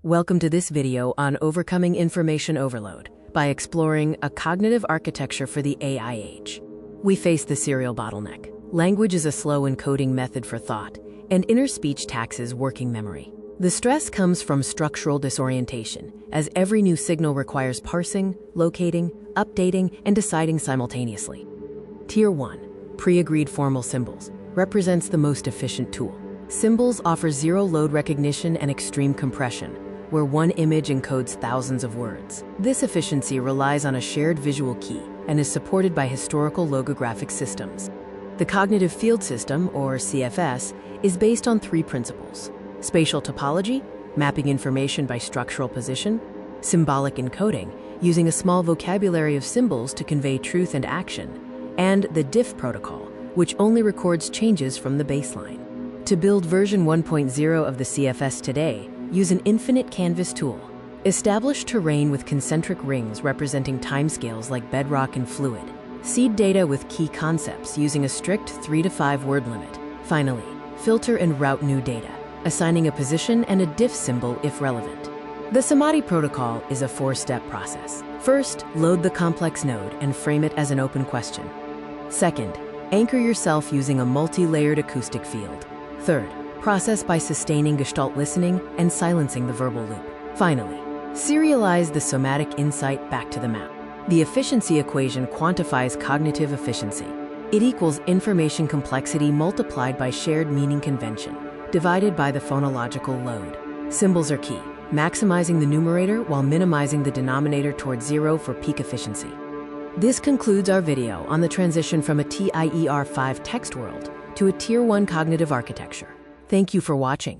Welcome to this video on overcoming information overload by exploring a cognitive architecture for the AI age. We face the serial bottleneck. Language is a slow encoding method for thought, and inner speech taxes working memory. The stress comes from structural disorientation, as every new signal requires parsing, locating, updating, and deciding simultaneously. Tier 1, pre-agreed formal symbols, represents the most efficient tool. Symbols offer zero load recognition and extreme compression, where one image encodes thousands of words. This efficiency relies on a shared visual key and is supported by historical logographic systems. The cognitive field system, or CFS, is based on three principles: spatial topology, mapping information by structural position; symbolic encoding, using a small vocabulary of symbols to convey truth and action; and the diff protocol, which only records changes from the baseline. To build version 1.0 of the CFS today, use an infinite canvas tool. Establish terrain with concentric rings representing timescales like bedrock and fluid. Seed data with key concepts using a strict 3 to 5 word limit. Finally, filter and route new data, assigning a position and a diff symbol if relevant. The Samadhi protocol is a 4-step process. First, load the complex node and frame it as an open question. Second, anchor yourself using a multi-layered acoustic field. Third, process by sustaining Gestalt listening and silencing the verbal loop. Finally, serialize the somatic insight back to the map. The efficiency equation quantifies cognitive efficiency. It equals information complexity multiplied by shared meaning convention, divided by the phonological load. Symbols are key, maximizing the numerator while minimizing the denominator towards zero for peak efficiency. This concludes our video on the transition from a TIER 5 text world to a Tier 1 cognitive architecture. Thank you for watching.